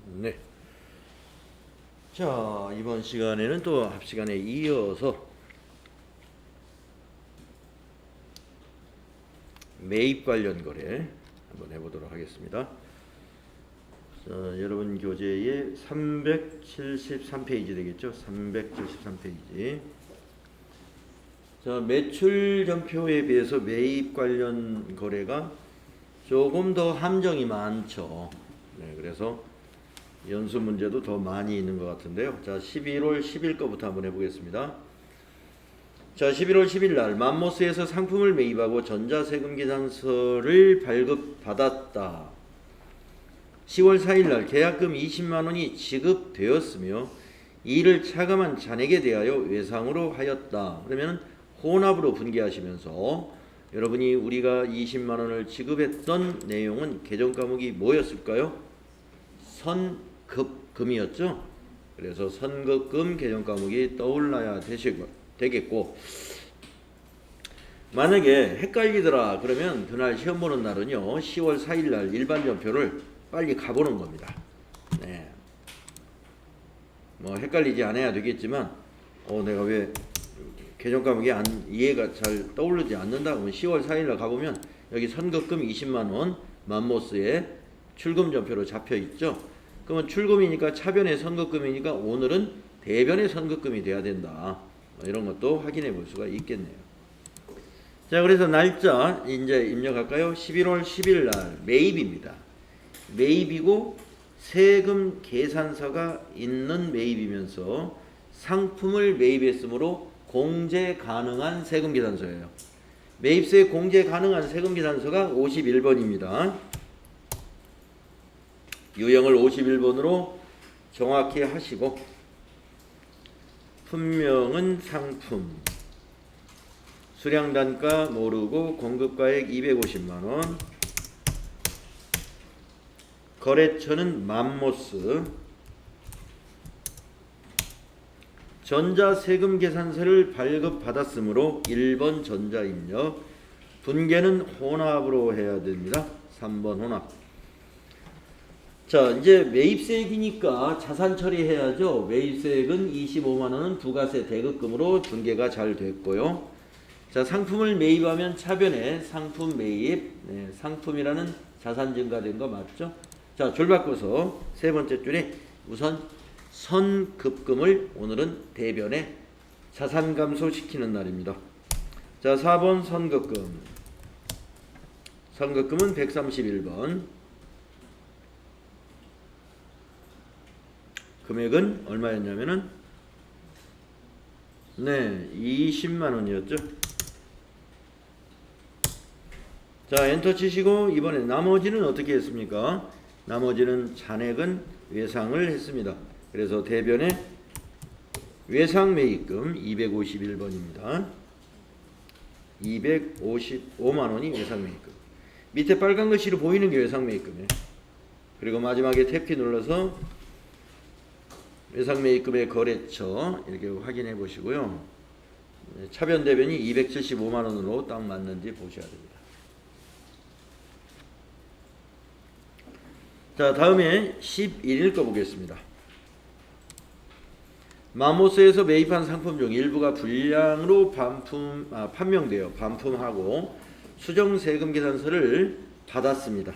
네. 자, 이번 시간에는 또 앞 시간에 이어서 매입 관련 거래 한번 해보도록 하겠습니다. 여러분 교재의 373페이지 되겠죠? 373페이지. 자, 매출 전표에 비해서 매입 관련 거래가 조금 더 함정이 많죠. 네, 그래서 연수 문제도 더 많이 있는 것 같은데요. 자, 11월 10일 거부터 한번 해보겠습니다. 자, 11월 10일 날 맘모스에서 상품을 매입하고 전자세금 계산서를 발급받았다. 10월 4일 날 계약금 20만 원이 지급되었으며 이를 차감한 잔액에 대하여 외상으로 하였다. 그러면 혼합으로 분기하시면서 여러분이 우리가 20만 원을 지급했던 내용은 계정 과목이 뭐였을까요? 선급금이었죠. 그래서 선급금 계정 과목이 떠올라야 되겠고, 만약에 헷갈리더라 그러면 그날 시험 보는 날은요 10월 4일 날 일반 전표를 빨리 가보는 겁니다. 네. 뭐 헷갈리지 않아야 되겠지만 내가 왜 계정 과목이 이해가 잘 떠오르지 않는다 그러면 10월 4일 날 가보면 여기 선급금 20만 원 맘모스에 출금 전표로 잡혀 있죠. 그러면 출금이니까 차변의 선급금이니까 오늘은 대변의 선급금이 돼야 된다. 이런 것도 확인해 볼 수가 있겠네요. 자, 그래서 날짜 이제 입력할까요? 11월 10일 날 매입입니다. 매입이고 세금 계산서가 있는 매입이면서 상품을 매입했으므로 공제 가능한 세금 계산서예요. 매입세 공제 가능한 세금 계산서가 51번입니다. 유형을 51번으로 정확히 하시고 품명은 상품, 수량단가 모르고 공급가액 250만원, 거래처는 맘모스, 전자세금 계산서를 발급받았으므로 1번 전자입력, 분계는 혼합으로 해야 됩니다. 3번 혼합. 자, 이제 매입세액이니까 자산 처리해야죠. 매입세액은 25만원은 부가세 대급금으로 분계가 잘 됐고요. 자, 상품을 매입하면 차변에 상품 매입, 상품이라는 자산 증가된 거 맞죠? 자, 줄 바꿔서 세 번째 줄에 우선 선급금을 오늘은 대변에 자산 감소시키는 날입니다. 자, 4번 선급금. 선급금은 131번. 금액은 얼마였냐면은 20만 원이었죠. 자, 엔터 치시고 이번에 나머지는 어떻게 했습니까? 나머지는 잔액은 외상을 했습니다. 그래서 대변에 외상 매입금 251번입니다. 255만 원이 외상 매입금. 밑에 빨간 글씨로 보이는 게 외상 매입금이에요. 그리고 마지막에 탭키 눌러서 외상 매입금의 거래처 이렇게 확인해 보시고요. 차변 대변이 275만 원으로 딱 맞는지 보셔야 됩니다. 자, 다음에 11일 거 보겠습니다. 맘모스에서 매입한 상품 중 일부가 불량으로 판명되어 반품하고 수정세금 계산서를 받았습니다.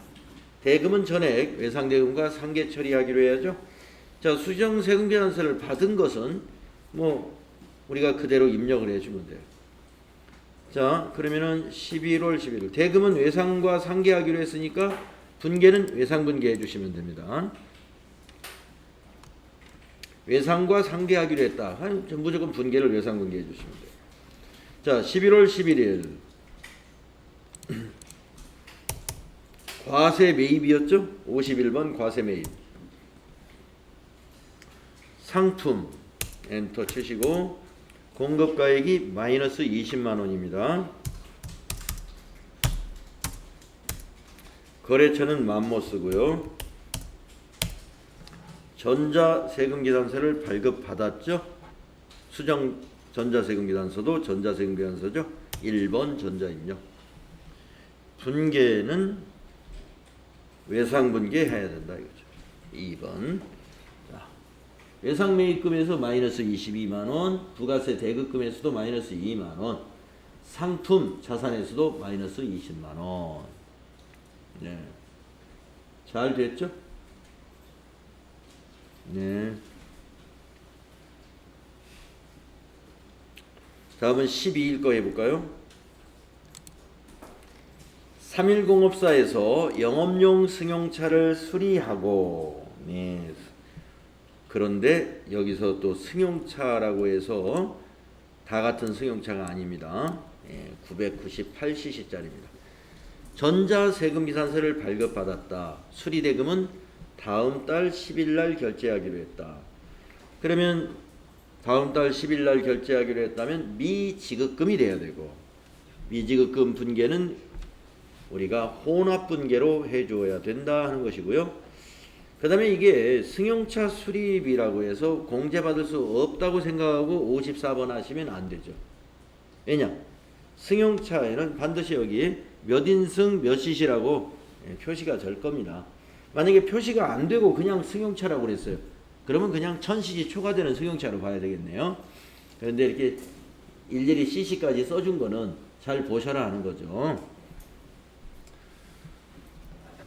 대금은 전액 외상대금과 상계 처리하기로 해야죠. 자, 수정세금 계산서를 받은 것은 뭐 우리가 그대로 입력을 해주면 돼요. 자, 그러면은 11월 11일 대금은 외상과 상계하기로 했으니까 분계는 외상분계 해주시면 됩니다. 외상과 상계하기로 했다. 무조건 분계를 외상분계 해주시면 돼요. 자, 11월 11일 과세 매입이었죠? 51번 과세 매입. 상품 엔터 치시고 공급가액이 마이너스 20만 원입니다. 거래처는 맘모스고요. 전자세금 계산서를 발급받았죠. 수정 전자세금 계산서도 전자세금 계산서죠. 1번 전자입력. 분계는 외상분계 해야 된다 이거죠. 2번. 자, 예상매입금에서 마이너스 22만원, 부가세 대급금에서도 마이너스 2만원, 상품 자산에서도 마이너스 20만원. 네. 잘 됐죠? 네. 다음은 12일 거 해볼까요? 3일공업사에서 영업용 승용차를 수리하고, 네. 그런데 여기서 또 승용차라고 해서 다 같은 승용차가 아닙니다. 998cc짜리입니다. 전자세금비산서를 발급받았다. 수리대금은 다음 달 10일 날 결제하기로 했다. 그러면 다음 달 10일 날 결제하기로 했다면 미지급금이 돼야 되고, 미지급금 분계는 우리가 혼합분계로 해줘야 된다 하는 것이고요. 그 다음에 이게 승용차 수리비라고 해서 공제받을 수 없다고 생각하고 54번 하시면 안 되죠. 왜냐? 승용차에는 반드시 여기 몇 인승 몇 cc라고 표시가 될 겁니다. 만약에 표시가 안 되고 그냥 승용차라고 그랬어요. 그러면 그냥 1000cc 초과되는 승용차로 봐야 되겠네요. 그런데 이렇게 일일이 cc까지 써준 거는 잘 보셔라 하는 거죠.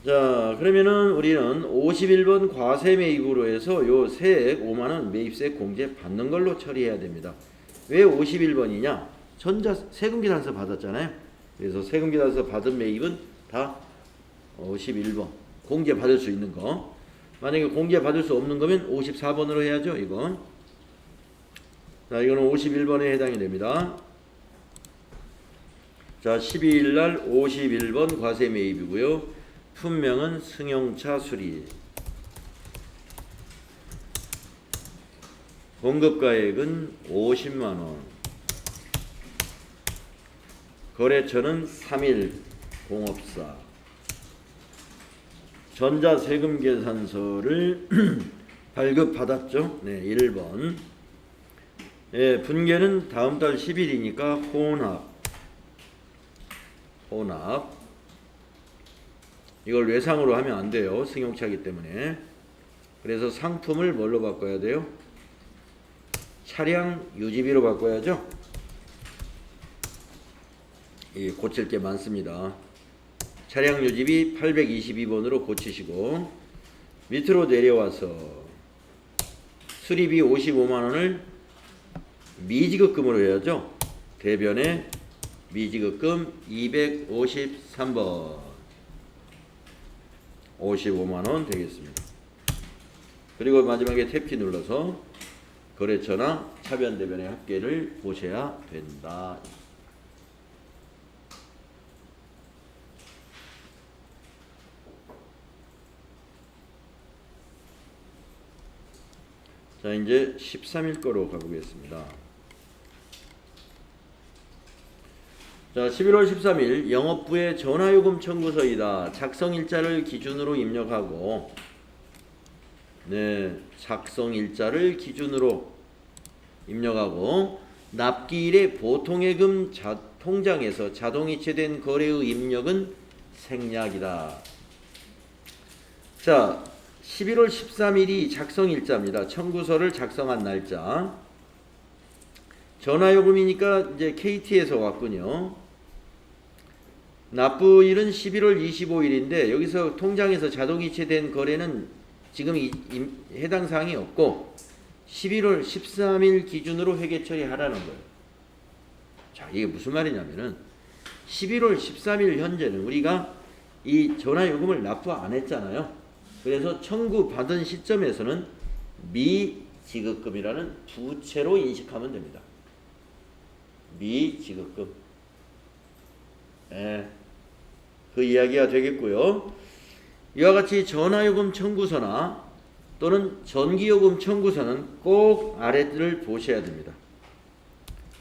자, 그러면은 우리는 51번 과세 매입으로 해서 요 세액 5만원 매입세 공제 받는 걸로 처리해야 됩니다. 왜 51번이냐? 전자 세금계산서 받았잖아요. 그래서 세금계산서 받은 매입은 다 51번 공제 받을 수 있는 거. 만약에 공제 받을 수 없는 거면 54번으로 해야죠. 이건. 자, 이거는 51번에 해당이 됩니다. 자, 12일 날 51번 과세 매입이고요. 품명은 승용차 수리. 공급가액은 50만원. 거래처는 3일 공업사. 전자세금계산서를 발급받았죠. 네, 1번. 예, 분계는 다음 달 10일이니까 혼합. 이걸 외상으로 하면 안 돼요. 승용차이기 때문에. 그래서 상품을 뭘로 바꿔야 돼요? 차량 유지비로 바꿔야죠. 고칠 게 많습니다. 차량 유지비 822번으로 고치시고, 밑으로 내려와서 수리비 55만원을 미지급금으로 해야죠. 대변에 미지급금 253번 55만원 되겠습니다. 그리고 마지막에 탭키 눌러서 거래처나 차변대변의 합계를 보셔야 된다. 자, 이제 13일 거로 가보겠습니다. 자, 11월 13일 영업부의 전화요금 청구서이다. 작성일자를 기준으로 입력하고, 네, 작성일자를 기준으로 입력하고, 납기일에 보통예금 통장에서 자동이체된 거래의 입력은 생략이다. 자, 11월 13일이 작성일자입니다. 청구서를 작성한 날짜. 전화요금이니까 이제 KT에서 왔군요. 납부일은 11월 25일인데 여기서 통장에서 자동이체된 거래는 지금 해당 사항이 없고 11월 13일 기준으로 회계 처리하라는 거예요. 자, 이게 무슨 말이냐면은 11월 13일 현재는 우리가 이 전화요금을 납부 안 했잖아요. 그래서 청구받은 시점에서는 미지급금이라는 부채로 인식하면 됩니다. 미지급금. 예, 그 이야기가 되겠고요. 이와 같이 전화요금 청구서나 또는 전기요금 청구서는 꼭 아래를 보셔야 됩니다.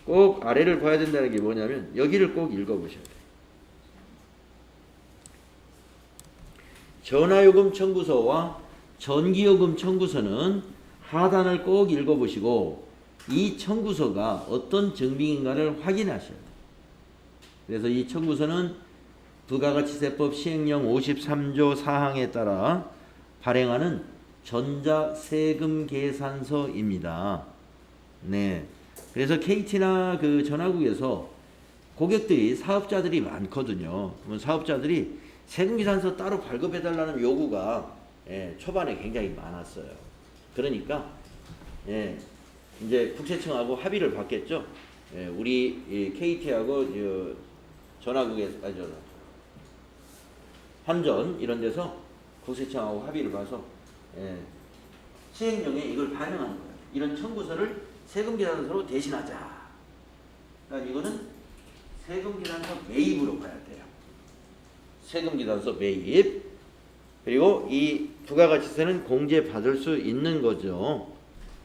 꼭 아래를 봐야 된다는 게 뭐냐면 여기를 꼭 읽어보셔야 돼요. 전화요금 청구서와 전기요금 청구서는 하단을 꼭 읽어보시고 이 청구서가 어떤 증빙인가를 확인하셔야 돼요. 그래서 이 청구서는 부가가치세법 시행령 53조 사항에 따라 발행하는 전자세금계산서입니다. 네. 그래서 KT나 그 전화국에서 고객들이 사업자들이 많거든요. 그러면 사업자들이 세금계산서 따로 발급해달라는 요구가 초반에 굉장히 많았어요. 그러니까 이제 국세청하고 합의를 받겠죠. 우리 KT하고 전화국에 환전 이런 데서 국세청하고 합의를 봐서 시행령에 이걸 반영하는 거예요. 이런 청구서를 세금계산서로 대신하자. 그러니까 이거는 세금계산서 매입으로 봐야 돼요. 세금계산서 매입. 그리고 이 부가가치세는 공제받을 수 있는 거죠.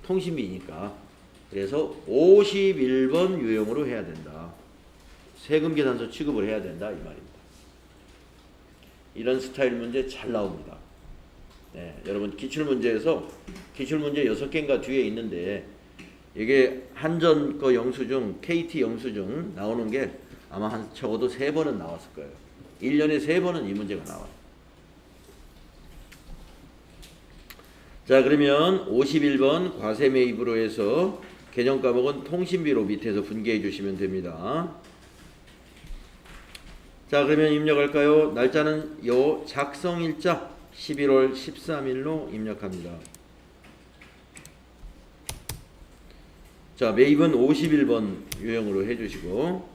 통신비니까. 그래서 51번 유형으로 해야 된다. 세금계산서 취급을 해야 된다 이 말입니다. 이런 스타일 문제 잘 나옵니다. 여러분 기출문제에서 기출문제 6개인가 뒤에 있는데 이게 한전 거 영수증, KT 영수증 나오는 게 아마 한 적어도 3번은 나왔을 거예요. 1년에 3번은 이 문제가 나와요. 자, 그러면 51번 과세 매입으로 해서 개정 과목은 통신비로 밑에서 분개해 주시면 됩니다. 자, 그러면 입력할까요? 날짜는 요 작성일자 11월 13일로 입력합니다. 자, 매입은 51번 유형으로 해주시고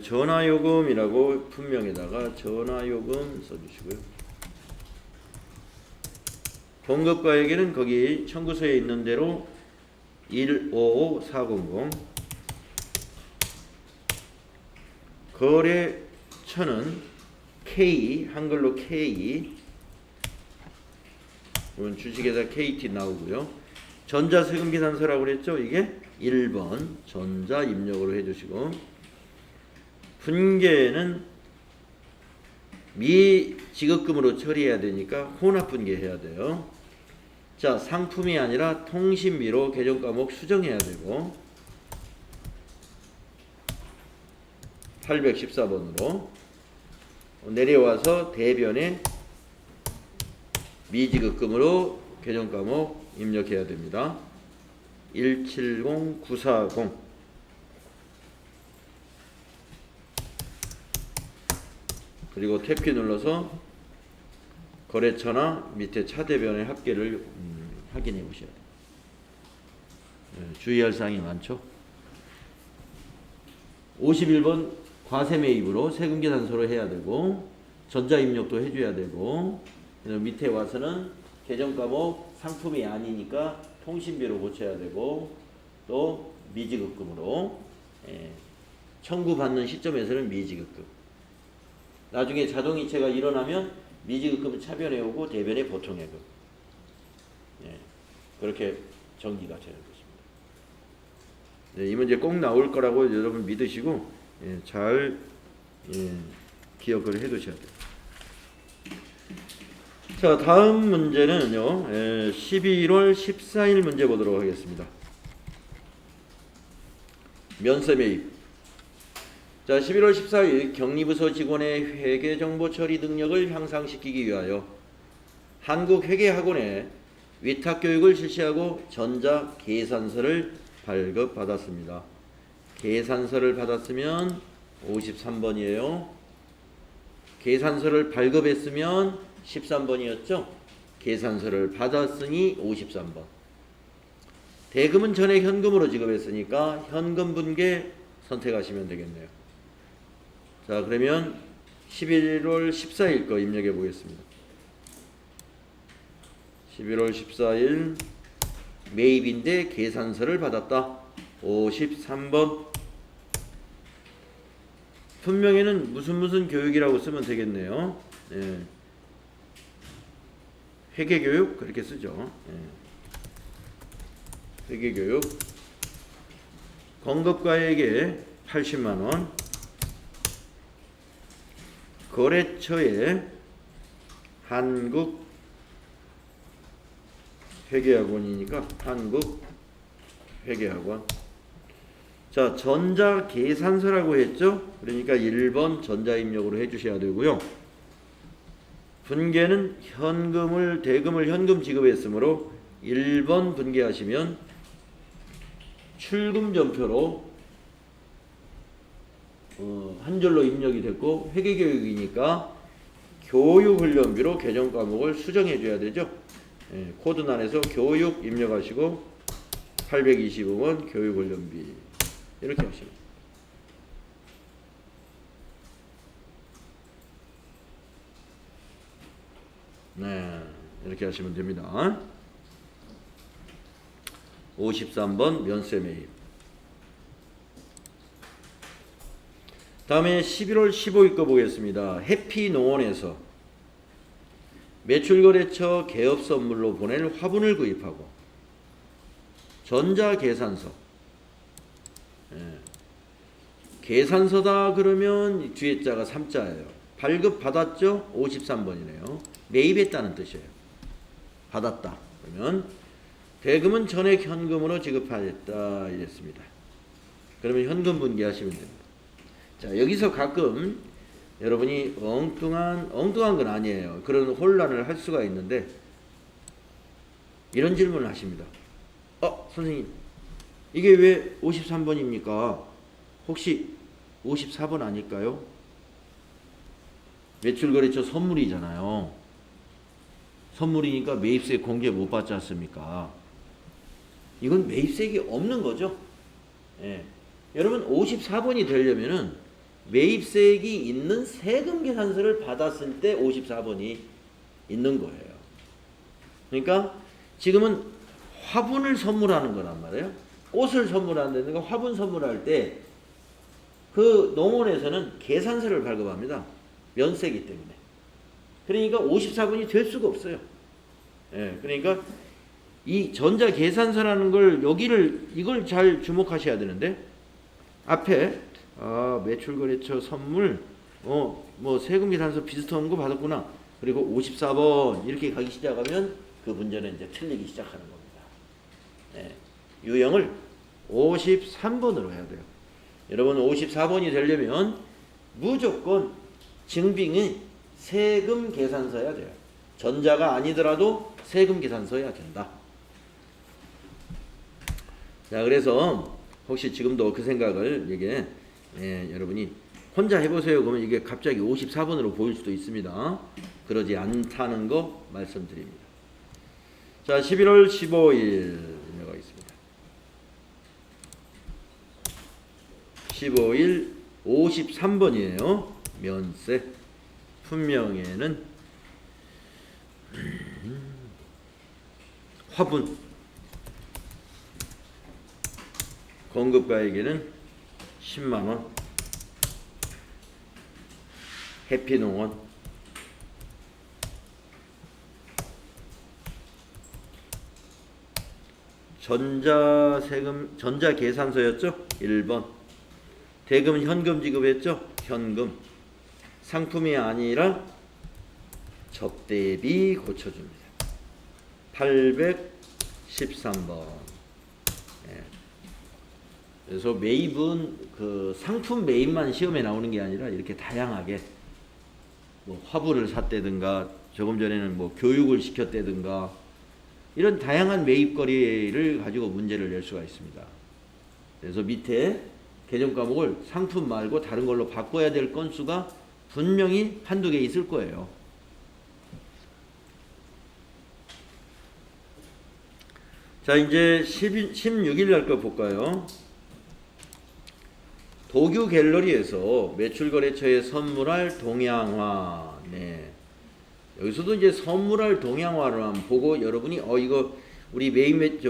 전화요금이라고 분명에다가 전화요금 써주시고요. 공급가액에는 거기 청구서에 있는 대로 155400 거래처는 K 한글로 K 이건 주식회사 KT 나오고요. 전자세금계산서라고 그랬죠. 이게 1번 전자 입력으로 해주시고 분계는 미지급금으로 처리해야 되니까 혼합분계해야 돼요. 자, 상품이 아니라 통신비로 개정과목 수정해야 되고 814번으로 내려와서 대변에 미지급금으로 개정과목 입력해야 됩니다. 170940 그리고 탭키 눌러서 거래처나 밑에 차대변의 합계를 확인해 보셔야 돼요. 주의할 사항이 많죠. 51번 과세매입으로 세금계산서로 해야 되고 전자입력도 해줘야 되고 밑에 와서는 개정과목 상품이 아니니까 통신비로 고쳐야 되고 또 미지급금으로 청구받는 시점에서는 미지급금 나중에 자동이체가 일어나면 미지급금은 차변에 오고 대변에 보통예금 그렇게 전기가 되는 것입니다. 이 문제 꼭 나올 거라고 여러분 믿으시고 잘 기억을 해 두셔야 돼요. 자, 다음 문제는요. 11월 14일 문제 보도록 하겠습니다. 면세매입. 자, 11월 14일 격리부서 직원의 회계정보 처리 능력을 향상시키기 위하여 한국회계학원에 위탁교육을 실시하고 전자계산서를 발급받았습니다. 계산서를 받았으면 53번이에요. 계산서를 발급했으면 13번이었죠. 계산서를 받았으니 53번. 대금은 전액 현금으로 지급했으니까 현금 분계 선택하시면 되겠네요. 자, 그러면 11월 14일 거 입력해 보겠습니다. 11월 14일 매입인데 계산서를 받았다. 53번. 분명에는 무슨 교육이라고 쓰면 되겠네요. 회계교육 그렇게 쓰죠. 회계교육. 공급가액에 80만원. 거래처에 한국회계학원이니까 한국회계학원. 자, 전자계산서라고 했죠. 그러니까 1번 전자입력으로 해주셔야 되고요. 분계는 대금을 현금 지급했으므로 1번 분계하시면 출금전표로 한 줄로 입력이 됐고, 회계교육이니까 교육훈련비로 개정과목을 수정해 줘야 되죠. 예, 코드란에서 교육 입력하시고 825원 교육훈련비 이렇게 하시면 네, 이렇게 하시면 됩니다. 53번 면세 매입. 다음에 11월 15일 거 보겠습니다. 해피농원에서 매출거래처 개업 선물로 보낼 화분을 구입하고 전자계산서. 예. 계산서다 그러면 뒤에 자가 3자예요. 발급 받았죠? 53번이네요. 매입했다는 뜻이에요. 받았다. 그러면 대금은 전액 현금으로 지급하였다 이랬습니다. 그러면 현금 분기하시면 됩니다. 자, 여기서 가끔 여러분이 엉뚱한 건 아니에요. 그런 혼란을 할 수가 있는데 이런 질문을 하십니다. 선생님, 이게 왜 53번입니까? 혹시 54번 아닐까요? 매출거래처 선물이잖아요. 선물이니까 매입세 공제 못 받지 않습니까? 이건 매입세액이 없는 거죠. 예. 여러분 54번이 되려면은 매입세액이 있는 세금 계산서를 받았을 때 54번이 있는 거예요. 그러니까 지금은 화분을 선물하는 거란 말이에요. 꽃을 선물하는 거, 화분 선물할 때 그 농원에서는 계산서를 발급합니다. 면세기 때문에. 그러니까 54번이 될 수가 없어요. 예, 그러니까 이 전자계산서라는 걸 이걸 잘 주목하셔야 되는데 앞에 매출거래처 선물 뭐 세금계산서 비슷한 거 받았구나. 그리고 54번 이렇게 가기 시작하면 그 문제는 이제 틀리기 시작하는 겁니다. 예, 유형을 53번으로 해야 돼요. 여러분 54번이 되려면 무조건 증빙이 세금 계산서야 돼요. 전자가 아니더라도 세금 계산서야 된다. 자, 그래서 혹시 지금도 그 생각을 이게 여러분이 혼자 해보세요. 그러면 이게 갑자기 54번으로 보일 수도 있습니다. 그러지 않다는 거 말씀드립니다. 자, 11월 15일 넘어가겠습니다. 15일 53번이에요. 면세. 품명에는 화분. 공급가에게는 10만원. 해피농원. 전자계산서였죠? 1번. 대금 현금 지급했죠? 현금. 상품이 아니라 접대비 고쳐줍니다. 813번. 그래서 매입은 그 상품 매입만 시험에 나오는 게 아니라 이렇게 다양하게 뭐 화분을 샀다든가 조금 전에는 뭐 교육을 시켰다든가 이런 다양한 매입거리를 가지고 문제를 낼 수가 있습니다. 그래서 밑에 개정 과목을 상품 말고 다른 걸로 바꿔야 될 건수가 분명히 한두 개 있을 거예요. 자, 이제 16일 날 거 볼까요? 도규 갤러리에서 매출거래처에 선물할 동양화. 네. 여기서도 이제 선물할 동양화를 한번 보고 여러분이 이거 우리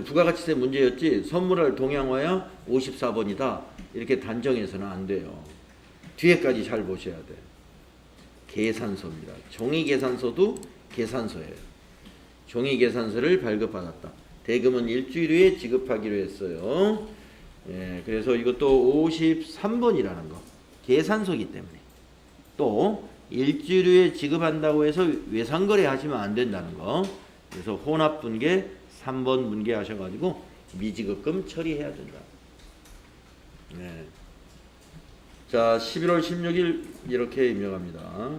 부가가치세 문제였지 선물할 동양화야 54번이다 이렇게 단정해서는 안 돼요. 뒤에까지 잘 보셔야 돼요. 계산서입니다. 종이계산서도 계산서예요. 종이계산서를 발급받았다. 대금은 일주일 후에 지급하기로 했어요. 예, 그래서 이것도 53번이라는 거. 계산서기 때문에. 또 일주일 후에 지급한다고 해서 외상거래 하시면 안 된다는 거. 그래서 혼합분계 3번 분계하셔가지고 미지급금 처리해야 된다. 네. 자, 11월 16일 이렇게 입력합니다.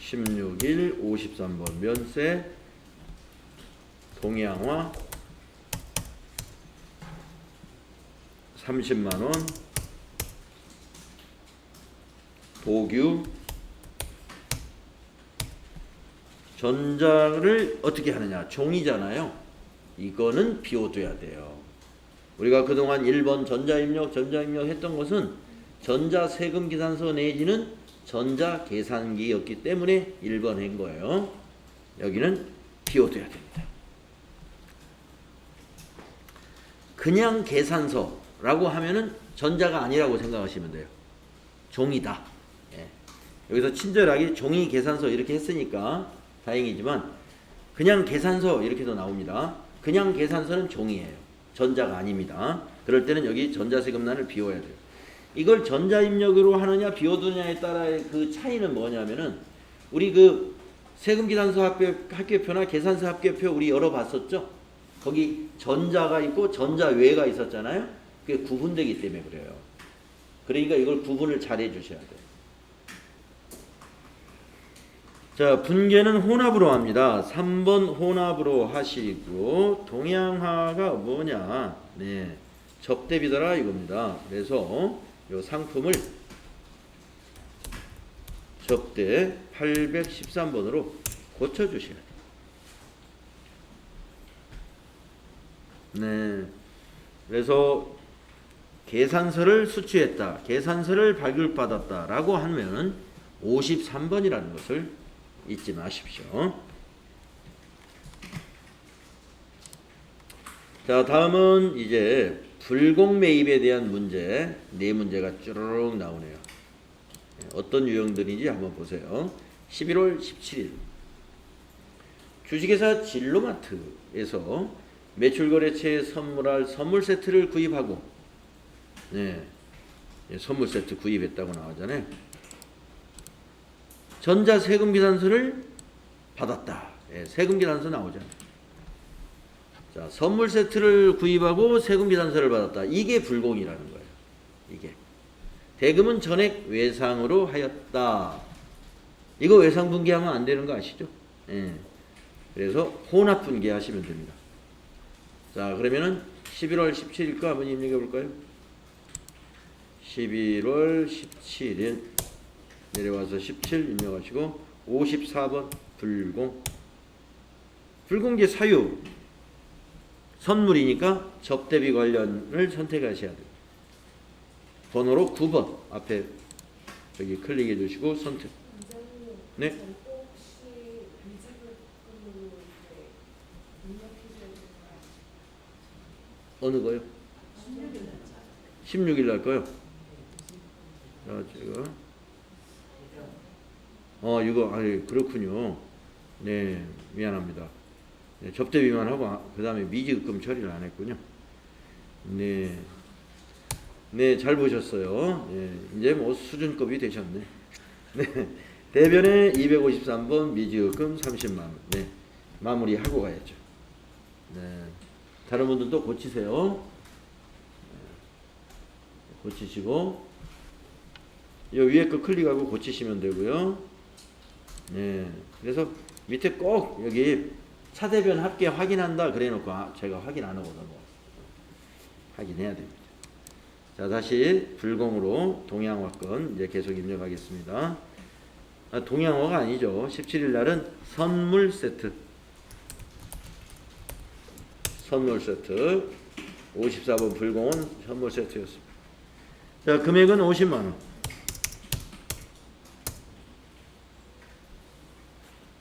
16일 53번 면세 동양화 30만원 보규 전자를 어떻게 하느냐 종이잖아요. 이거는 비워둬야 돼요. 우리가 그동안 1번 전자입력 했던 것은 전자세금계산서 내지는 전자계산기였기 때문에 1번 한 거예요. 여기는 비워둬야 됩니다. 그냥 계산서라고 하면은 전자가 아니라고 생각하시면 돼요. 종이다. 예. 여기서 친절하게 종이 계산서 이렇게 했으니까 다행이지만 그냥 계산서 이렇게도 나옵니다. 그냥 계산서는 종이에요. 전자가 아닙니다. 그럴 때는 여기 전자세금란을 비워야 돼요. 이걸 전자입력으로 하느냐 비워두느냐에 따라의 그 차이는 뭐냐면은 우리 그 세금계산서 합계표나 계산서 합계표 우리 열어봤었죠? 거기 전자가 있고 전자 외가 있었잖아요. 그게 구분되기 때문에 그래요. 그러니까 이걸 구분을 잘 해주셔야 돼요. 자, 분계는 혼합으로 합니다. 3번 혼합으로 하시고 동양화가 뭐냐? 네, 접대비더라 이겁니다. 그래서 이 상품을 접대 813번으로 고쳐주셔야 돼요. 네, 그래서 계산서를 수취했다, 계산서를 발급받았다 라고 하면은 53번이라는 것을 잊지 마십시오. 자, 다음은 이제 불공매입에 대한 문제, 네 문제가 쭈르륵 나오네요. 어떤 유형들인지 한번 보세요. 11월 17일 주식회사 진로마트에서 매출거래처에 선물할 선물 세트를 구입하고, 네, 선물 세트 구입했다고 나오잖아요. 전자세금계산서를 받았다. 예, 세금계산서 나오잖아요. 자, 선물 세트를 구입하고 세금계산서를 받았다. 이게 불공이라는 거예요. 이게 대금은 전액 외상으로 하였다. 이거 외상분계하면 안 되는 거 아시죠? 예. 그래서 혼합분계 하시면 됩니다. 자, 그러면은 11월 17일 거 한번 입력해 볼까요? 11월 17일 내려와서 17 입력하시고 54번 불공. 불공계 사유 선물이니까 접대비 관련을 선택하셔야 돼요. 번호로 9번 앞에 저기 클릭해 주시고 선택. 네. 어느 거요? 16일 날 거요? 자, 제가 이거 아니 그렇군요. 네, 미안합니다. 네, 접대비만 하고 그 다음에 미지급금 처리를 안 했군요. 네, 네, 잘 보셨어요. 네, 이제 뭐 수준급이 되셨네. 네, 대변에 253번 미지급금 30만 원. 네, 마무리하고 가야죠. 네, 다른 분들도 고치세요. 네, 고치시고 이 위에 거 클릭하고 고치시면 되고요. 네, 그래서 밑에 꼭 여기 차대변 합계 확인한다 그래 놓고 제가 확인 안 하거든요. 확인해야 됩니다. 자, 다시 불공으로 동양화 건 이제 계속 입력하겠습니다. 동양화가 아니죠. 17일 날은 선물 세트. 선물 세트 54번 불공은 선물 세트였습니다. 자, 금액은 50만 원.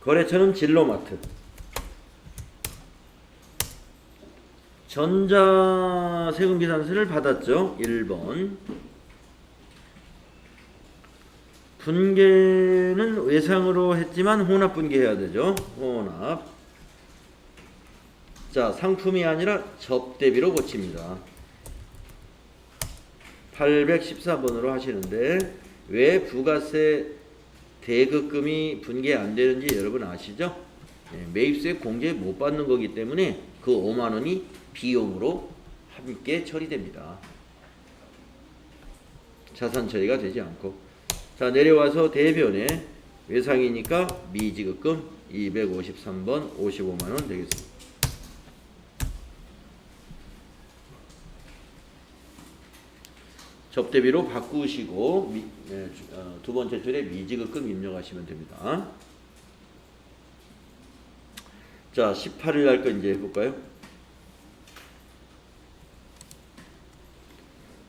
거래처는 진로마트. 전자세금계산서를 받았죠. 1번. 분계는 외상으로 했지만 혼합분계해야 되죠. 혼합. 자, 상품이 아니라 접대비로 고칩니다. 814번으로 하시는데 왜 부가세 대급금이 분계 안 되는지 여러분 아시죠? 네, 매입세 공제 못 받는 거기 때문에 그 5만 원이 비용으로 함께 처리됩니다. 자산 처리가 되지 않고. 자, 내려와서 대변에 외상이니까 미지급금 253번 55만 원 되겠습니다. 접대비로 바꾸시고 두 번째 줄에 미지급금 입력하시면 됩니다. 자, 18일 날 거 이제 해볼까요?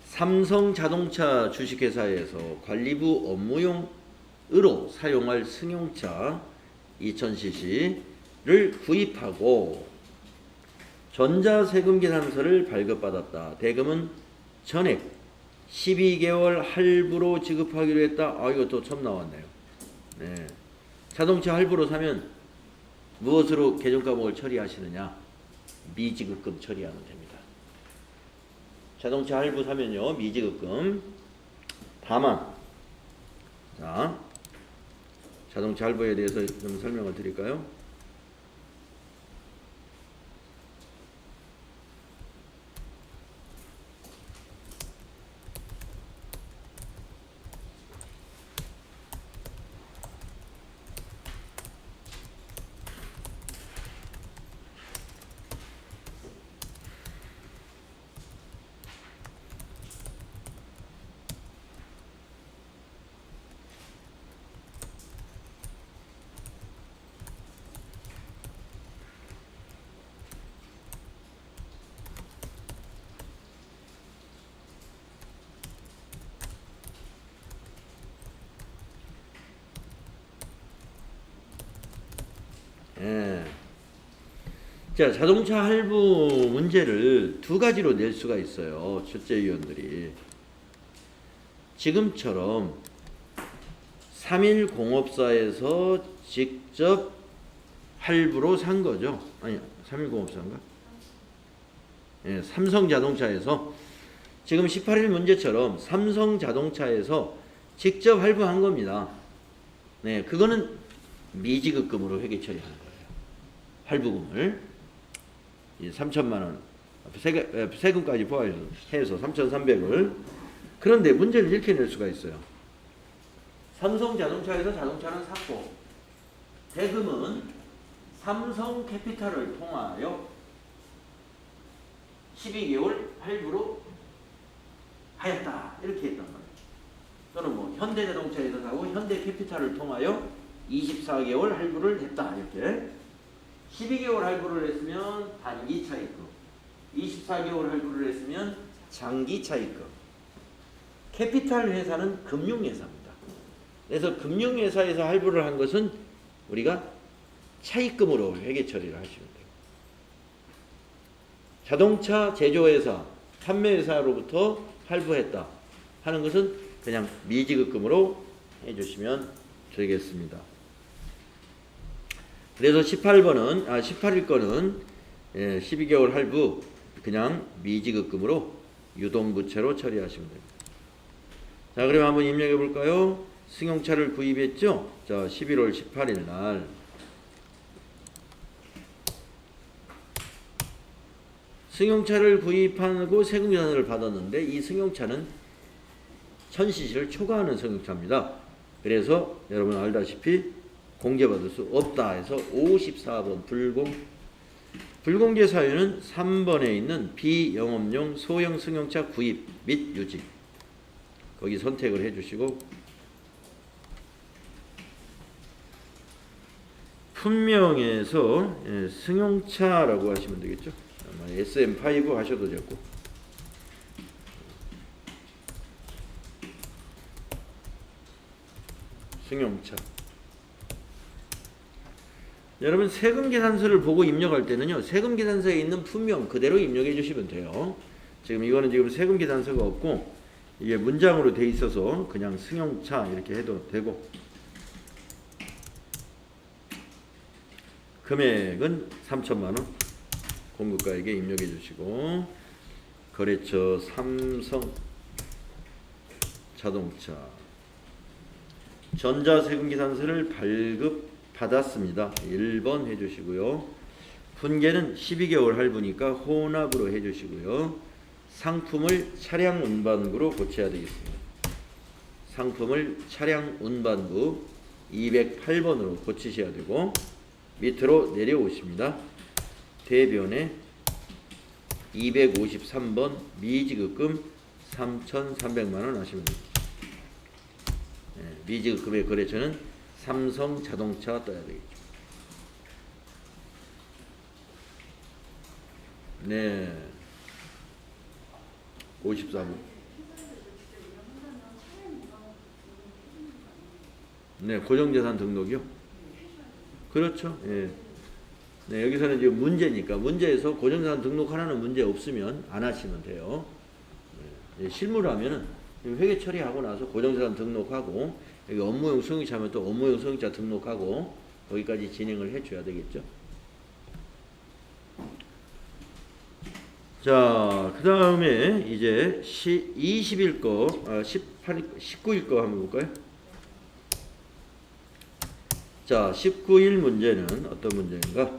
삼성자동차 주식회사에서 관리부 업무용으로 사용할 승용차 2000cc를 구입하고 전자세금계산서를 발급받았다. 대금은 전액 12개월 할부로 지급하기로 했다. 아, 이거 또 처음 나왔네요. 네. 자동차 할부로 사면 무엇으로 계정과목을 처리하시느냐? 미지급금 처리하면 됩니다. 자동차 할부 사면요, 미지급금. 다만, 자, 자동차 할부에 대해서 좀 설명을 드릴까요? 예. 자, 자동차 할부 문제를 두 가지로 낼 수가 있어요. 출제위원들이. 지금처럼 3일 공업사에서 직접 할부로 산 거죠. 아니, 3일 공업사인가? 예, 삼성자동차에서 지금 18일 문제처럼 삼성자동차에서 직접 할부한 겁니다. 네, 그거는 미지급금으로 회계 처리하는 거예요. 할부금을 3천만 원 세금까지 포함해서 3,300을. 그런데 문제를 이렇게 낼 수가 있어요. 삼성자동차에서 자동차는 샀고 대금은 삼성캐피탈을 통하여 12개월 할부로 하였다. 이렇게 했단 말이에요. 또는 뭐 현대자동차에서 사고 현대캐피탈을 통하여 24개월 할부를 했다. 이렇게 12개월 할부를 했으면 단기 차입금, 24개월 할부를 했으면 장기 차입금. 캐피탈 회사는 금융회사입니다. 그래서 금융회사에서 할부를 한 것은 우리가 차입금으로 회계 처리를 하시면 돼요. 자동차 제조회사, 판매회사로부터 할부했다 하는 것은 그냥 미지급금으로 해주시면 되겠습니다. 그래서 18일 거는 12개월 할부 그냥 미지급금으로 유동부채로 처리하시면 됩니다. 자, 그럼 한번 입력해 볼까요? 승용차를 구입했죠? 자, 11월 18일 날 승용차를 구입하고 세금계산서를 받았는데 이 승용차는 1000cc를 초과하는 승용차입니다. 그래서 여러분 알다시피 공제받을 수 없다 해서 54번 불공제 사유는 3번에 있는 비영업용 소형 승용차 구입 및 유지, 거기 선택을 해주시고 품명에서 승용차라고 하시면 되겠죠. 아마 SM5 하셔도 되고 승용차. 여러분 세금계산서를 보고 입력할 때는요, 세금계산서에 있는 품명 그대로 입력해 주시면 돼요. 이거는 지금 세금계산서가 없고 이게 문장으로 돼 있어서 그냥 승용차 이렇게 해도 되고, 금액은 3천만 원 공급가액에 입력해 주시고, 거래처 삼성자동차 전자세금계산서를 발급받았습니다. 1번 해주시고요. 분계는 12개월 할부니까 혼합으로 해주시고요. 상품을 차량 운반부로 고쳐야 되겠습니다. 상품을 차량 운반부 208번으로 고치셔야 되고 밑으로 내려오십니다. 대변에 253번 미지급금 3,300만원 하시면 됩니다. 미지급금의 거래처는 삼성자동차 떠야 되겠죠. 네. 54번. 네, 고정자산 등록이요. 그렇죠. 예. 네, 여기서는 지금 문제니까 문제에서 고정자산 등록하라는 문제 없으면 안 하시면 돼요. 예, 실무를 하면은 회계 처리하고 나서 고정자산 등록하고 여기 업무용 승용차 하면 또 업무용 승용차 등록하고 거기까지 진행을 해줘야 되겠죠. 자, 그 다음에 이제 20일 거, 19일 거 한번 볼까요? 자, 19일 문제는 어떤 문제인가?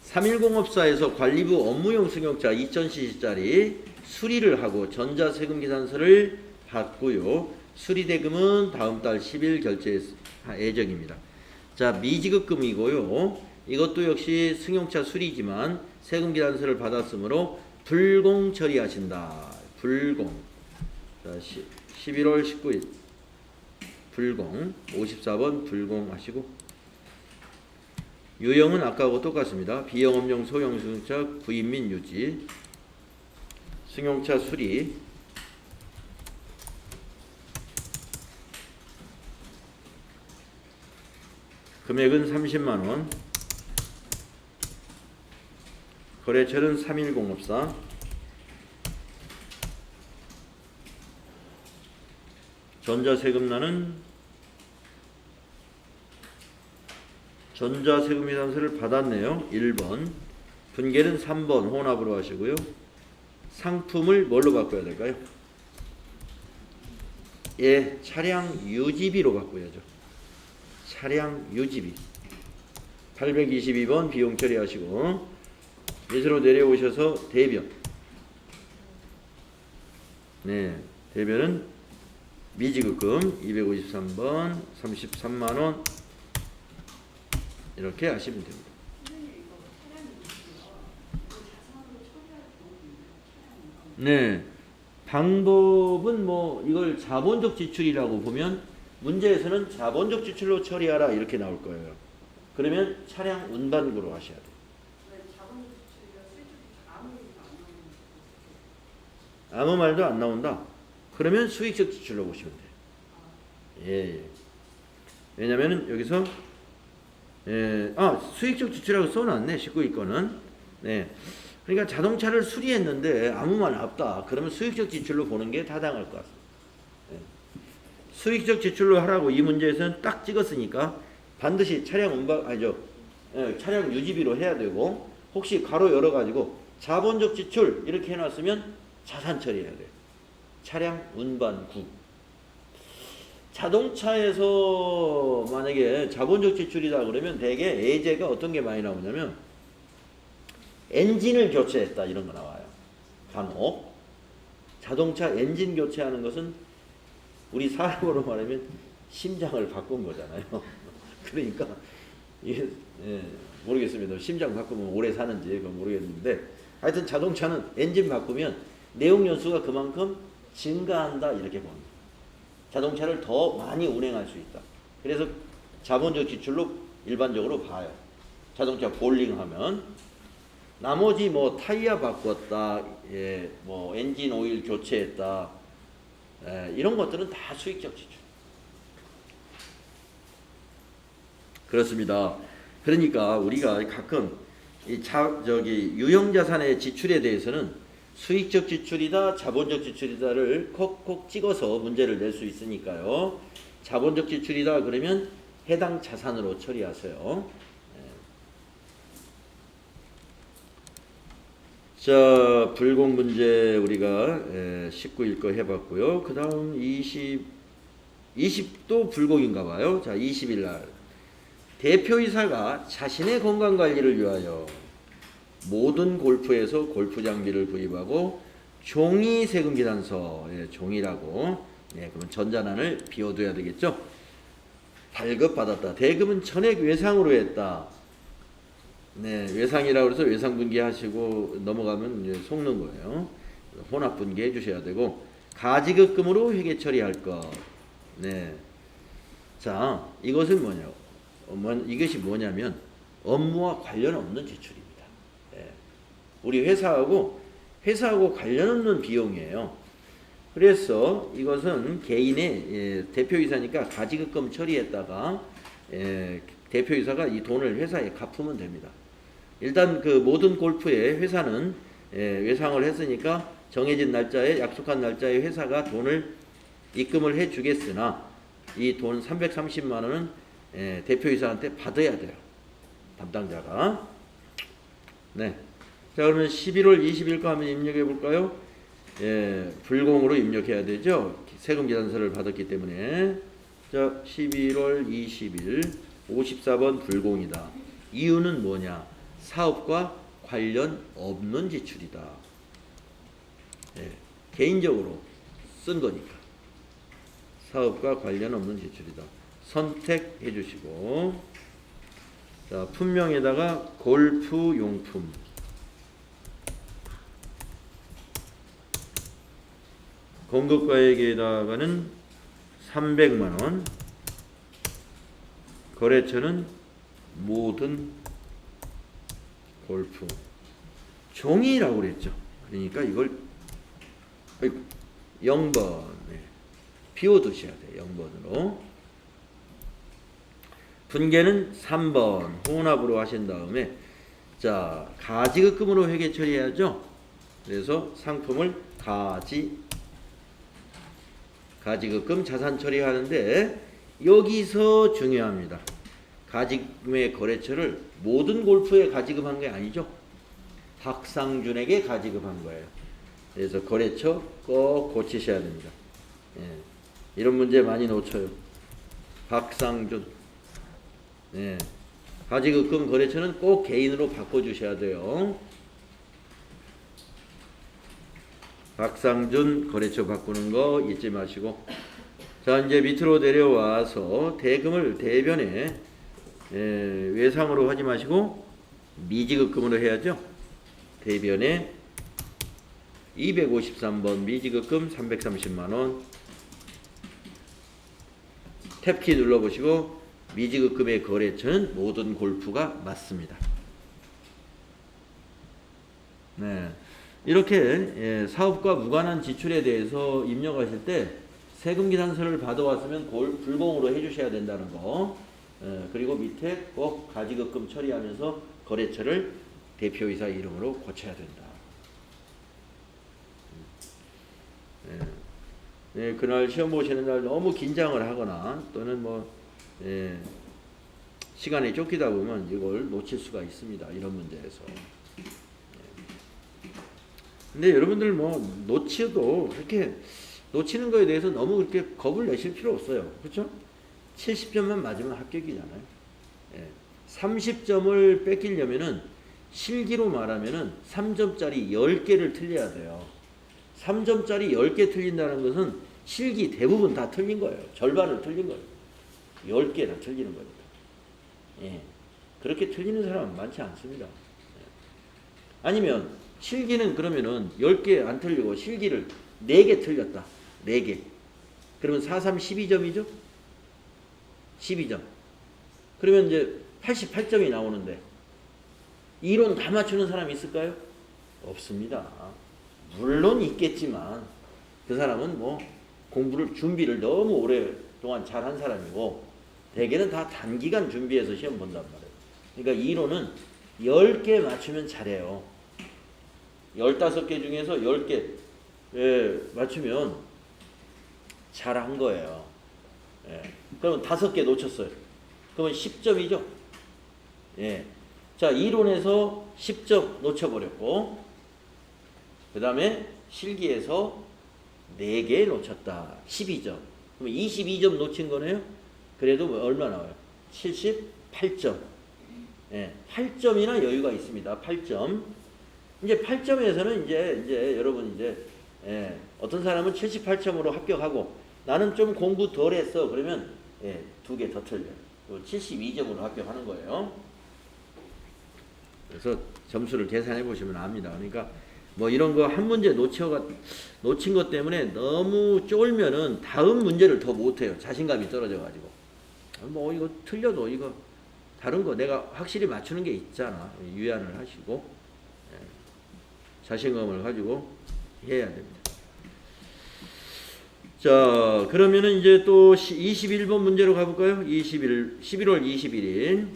310업사에서 관리부 업무용 승용차 2000cc짜리 수리를 하고 전자세금계산서를 받고요. 수리대금은 다음 달 10일 결제 예정입니다. 자, 미지급금이고요. 이것도 역시 승용차 수리지만 세금계산서를 받았으므로 불공 처리하신다. 불공. 자, 11월 19일 불공. 54번 불공하시고 유형은 아까하고 똑같습니다. 비영업용 소형 승용차 구입 및 유지 승용차 수리 금액은 30만원 거래처는 310업사 전자세금란은 전자세금계산서를 받았네요. 1번 분계는 3번 혼합으로 하시고요. 상품을 뭘로 바꿔야 될까요? 예, 차량 유지비로 바꿔야죠. 차량 유지비 822번 비용 처리하시고 밑으로 내려오셔서 대변. 네, 대변은 미지급금 253번 33만원 이렇게 하시면 됩니다. 네, 방법은 뭐 이걸 자본적 지출이라고 보면 문제에서는 자본적 지출로 처리하라 이렇게 나올 거예요. 그러면 차량 운반부로 하셔야 돼요. 아무 말도 안 나온다. 그러면 수익적 지출로 보시면 돼요. 예. 왜냐면은 여기서 수익적 지출이라고 써놨네. 19일 거는. 네. 그러니까 자동차를 수리했는데 아무 말 없다. 그러면 수익적 지출로 보는 게 타당할 것 같습니다. 네. 수익적 지출로 하라고 이 문제에서는 딱 찍었으니까 반드시 차량 운반 차량 유지비로 해야 되고 혹시 가로 열어가지고 자본적 지출 이렇게 해놨으면 자산 처리해야 돼요. 차량 운반구. 자동차에서 만약에 자본적 지출이다 그러면 대개 예제가 어떤 게 많이 나오냐면 엔진을 교체했다 이런 거 나와요. 간혹 자동차 엔진 교체하는 것은 우리 사람으로 말하면 심장을 바꾼 거잖아요. 그러니까 이게 모르겠습니다. 심장 바꾸면 오래 사는지 그건 모르겠는데 하여튼 자동차는 엔진 바꾸면 내용 연수가 그만큼 증가한다 이렇게 봅니다. 자동차를 더 많이 운행할 수 있다. 그래서 자본적 지출로 일반적으로 봐요. 자동차 볼링하면 나머지 뭐 타이어 바꿨다, 뭐 엔진 오일 교체했다, 이런 것들은 다 수익적 지출. 그렇습니다. 그러니까 우리가 가끔 이 유형자산의 지출에 대해서는 수익적 지출이다, 자본적 지출이다를 콕콕 찍어서 문제를 낼 수 있으니까요. 자본적 지출이다 그러면 해당 자산으로 처리하세요. 자, 불공 문제 우리가 19일 거 해봤고요. 그 다음 20도 불공인가 봐요. 자, 20일 날 대표이사가 자신의 건강관리를 위하여 모든 골프에서 골프 장비를 구입하고 종이 세금계산서, 종이라고 네, 그러면 전자난을 비워둬야 되겠죠. 발급받았다. 대금은 전액 외상으로 했다. 네, 외상이라고 해서 외상분기하시고 넘어가면 이제 속는 거예요. 혼합분기 해주셔야 되고, 가지급금으로 회계 처리할 것. 네. 자, 이것은 이것이 뭐냐면 업무와 관련 없는 지출입니다. 네. 우리 회사하고 관련 없는 비용이에요. 그래서 이것은 개인의 대표이사니까 가지급금 처리했다가 대표이사가 이 돈을 회사에 갚으면 됩니다. 일단 그 모든 골프의 회사는 외상을 했으니까 정해진 날짜에 약속한 날짜에 회사가 돈을 입금을 해주겠으나 이 돈 330만 원은 대표이사한테 받아야 돼요. 담당자가. 네. 자, 그러면 11월 20일 거 한번 입력해 볼까요? 불공으로 입력해야 되죠. 세금 계산서를 받았기 때문에. 자, 11월 20일 54번 불공이다. 이유는 뭐냐? 사업과 관련 없는 지출이다. 개인적으로 쓴 거니까. 사업과 관련 없는 지출이다. 선택해 주시고, 자, 품명에다가 골프용품, 공급가액에다가는 300만원, 거래처는 모든 골프. 종이라고 그랬죠. 그러니까 이걸 0번 비워두셔야 돼요. 0번으로. 분계는 3번 혼합으로 하신 다음에, 자, 가지급금으로 회계 처리해야죠. 그래서 상품을 가지급금 자산 처리하는데, 여기서 중요합니다. 가지금의 거래처를 모든 골프에 가지급한 게 아니죠. 박상준에게 가지급한 거예요. 그래서 거래처 꼭 고치셔야 됩니다. 이런 문제 많이 놓쳐요. 박상준. 가지급금 거래처는 꼭 개인으로 바꿔주셔야 돼요. 박상준 거래처 바꾸는 거 잊지 마시고. 자, 이제 밑으로 내려와서 대금을 대변에 외상으로 하지 마시고 미지급금으로 해야죠. 대변에 253번 미지급금 330만원 탭키 눌러보시고, 미지급금의 거래처는 모든 골프가 맞습니다. 네, 이렇게 사업과 무관한 지출에 대해서 입력하실 때 세금계산서를 받아왔으면 불공으로 해주셔야 된다는 거. 그리고 밑에 꼭 가지급금 처리하면서 거래처를 대표이사 이름으로 고쳐야 된다. 그날 시험 보시는 날 너무 긴장을 하거나 또는 시간에 쫓기다 보면 이걸 놓칠 수가 있습니다. 이런 문제에서. 근데 여러분들 놓치도 그렇게 놓치는 거에 대해서 너무 그렇게 겁을 내실 필요 없어요. 그렇죠? 70점만 맞으면 합격이잖아요. 30점을 뺏기려면은 실기로 말하면은 3점짜리 10개를 틀려야 돼요. 3점짜리 10개 틀린다는 것은 실기 대부분 다 틀린 거예요. 절반을 틀린 거예요. 10개나 틀리는 거니까. 그렇게 틀리는 사람은 많지 않습니다. 아니면 실기는 그러면은 10개 안 틀리고 실기를 4개 틀렸다. 4개. 그러면 4, 3, 12점이죠? 12점. 그러면 이제 88점이 나오는데 이론 다 맞추는 사람이 있을까요? 없습니다. 물론 있겠지만 그 사람은 공부를 준비를 너무 오랫동안 잘한 사람이고 대개는 다 단기간 준비해서 시험 본단 말이에요. 그러니까 이론은 10개 맞추면 잘해요. 15개 중에서 10개 맞추면 잘한 거예요. 그러면 5개 놓쳤어요. 그러면 10점이죠. 자, 이론에서 10점 놓쳐버렸고 그 다음에 실기에서 4개 놓쳤다. 12점. 그럼 22점 놓친 거네요. 그래도 얼마 나와요? 78점. 8점이나 여유가 있습니다. 8점. 이제 8점에서는 이제 여러분 어떤 사람은 78점으로 합격하고 나는 좀 공부 덜 했어. 그러면 예, 2개 더 틀려요. 72점으로 합격하는 거예요. 그래서 점수를 계산해 보시면 압니다. 그러니까 뭐 이런 거 한 문제 놓친 것 때문에 너무 쫄면은 다음 문제를 더 못해요. 자신감이 떨어져 가지고 뭐 이거 틀려도 이거 다른 거 내가 확실히 맞추는 게 있잖아. 유연을 하시고 자신감을 가지고 해야 됩니다. 자, 그러면은 이제 또 21번 문제로 가볼까요? 11월 21일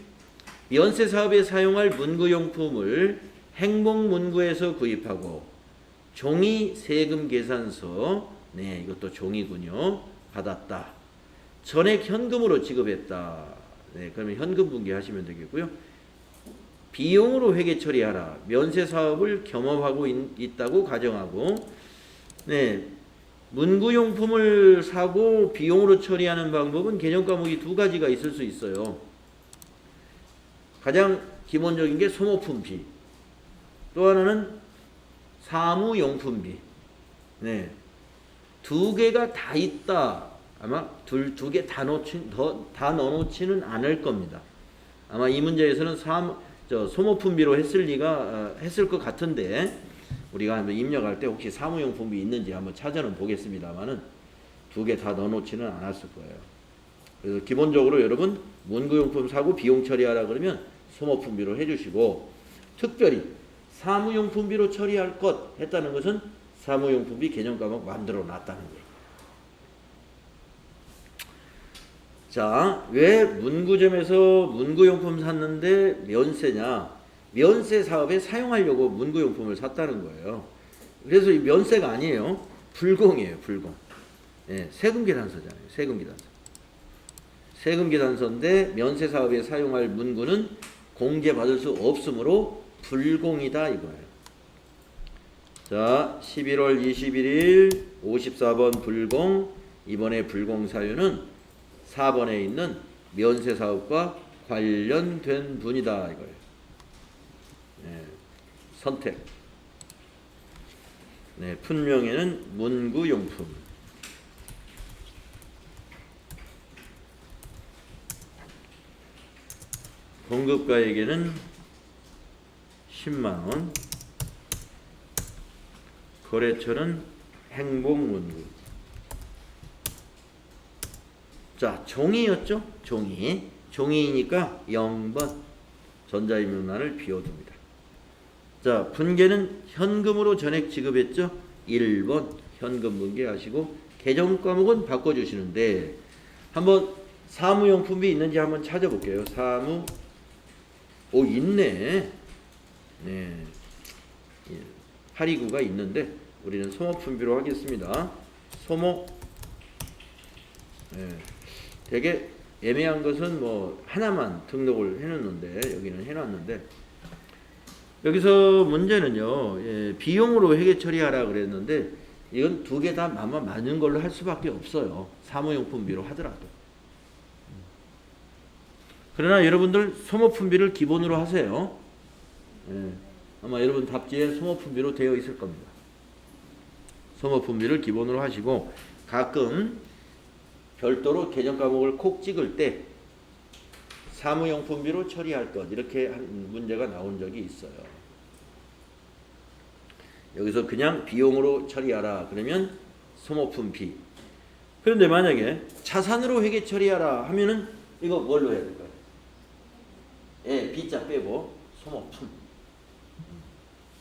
면세 사업에 사용할 문구용품을 행복문구에서 구입하고 종이 세금 계산서, 네, 이것도 종이군요. 받았다. 전액 현금으로 지급했다. 네, 그러면 현금 분기하시면 되겠고요. 비용으로 회계 처리하라. 면세 사업을 겸업하고 있다고 가정하고, 네, 문구용품을 사고 비용으로 처리하는 방법은 개념 과목이 2가지가 있을 수 있어요. 가장 기본적인 게 소모품비, 또 하나는 사무용품비. 네, 2개가 다 있다. 아마 두 개 다 넣어놓지는 않을 겁니다. 아마 이 문제에서는 소모품비로 했을 것 같은데 우리가 한번 입력할 때 혹시 사무용품비 있는지 한번 찾아는 보겠습니다만은 2개 다 넣어놓지는 않았을 거예요. 그래서 기본적으로 여러분 문구용품 사고 비용 처리하라 그러면 소모품비로 해주시고, 특별히 사무용품비로 처리할 것 했다는 것은 사무용품비 개념 과목 만들어 놨다는 거예요. 자, 왜 문구점에서 문구용품 샀는데 면세냐? 면세 사업에 사용하려고 문구용품을 샀다는 거예요. 그래서 이 면세가 아니에요. 불공이에요. 불공. 예, 세금계산서잖아요. 세금계산서. 세금계산서인데 면세 사업에 사용할 문구는 공제받을 수 없으므로 불공이다 이거예요. 자, 11월 21일 54번 불공. 이번에 불공 사유는 4번에 있는 면세 사업과 관련된 분이다 이거예요. 네, 선택. 네, 품명에는 문구용품. 공급가에게는 10만원. 거래처는 행복문구. 자, 종이였죠? 종이니까 0번 전자임금란을 비워둡니다. 자, 분계는 현금으로 전액 지급했죠? 1번 현금 분계하시고 개정 과목은 바꿔주시는데 한번 사무용품이 있는지 한번 찾아볼게요. 있네. 네, 829가 있는데 우리는 소모품비로 하겠습니다. 소모. 네, 되게 애매한 것은 뭐 하나만 등록을 해놨는데 여기는 해놨는데 여기서 문제는요, 비용으로 회계 처리하라 그랬는데 이건 2개 다 아마 맞는 걸로 할 수밖에 없어요. 사무용품비로 하더라도. 그러나 여러분들 소모품비를 기본으로 하세요. 아마 여러분 답지에 소모품비로 되어 있을 겁니다. 소모품비를 기본으로 하시고 가끔 별도로 개정 과목을 콕 찍을 때 사무용품비로 처리할 것 이렇게 한 문제가 나온 적이 있어요. 여기서 그냥 비용으로 처리하라 그러면 소모품비. 그런데 만약에 자산으로 회계 처리하라 하면은 이거 뭘로 해야 될까요? 예, B자 빼고 소모품.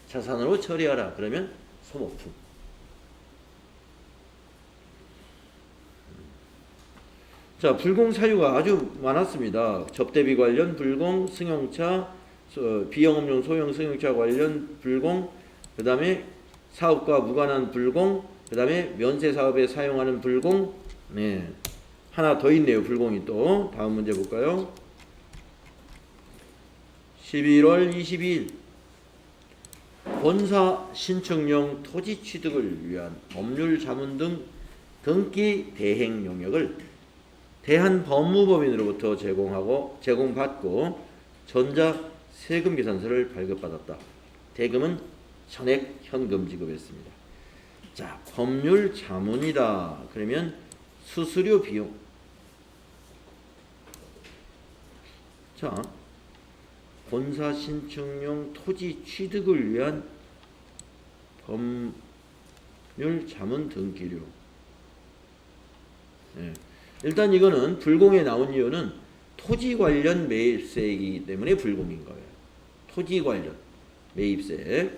자산으로 처리하라 그러면 소모품. 자, 불공 사유가 아주 많았습니다. 접대비 관련 불공, 승용차, 비영업용 소형 승용차 관련 불공, 그 다음에 사업과 무관한 불공, 그 다음에 면세 사업에 사용하는 불공. 네, 하나 더 있네요. 불공이 또. 다음 문제 볼까요? 11월 22일 본사 신청용 토지 취득을 위한 법률 자문 등 등기 대행 용역을 대한법무법인으로부터 제공받고 전자 세금 계산서를 발급받았다. 대금은 전액 현금 지급했습니다. 자, 법률 자문이다. 그러면 수수료 비용. 자, 본사 신청용 토지 취득을 위한 법률 자문 등기료. 예. 일단 이거는 불공에 나온 이유는 토지 관련 매입세이기 때문에 불공인 거예요. 토지 관련 매입세.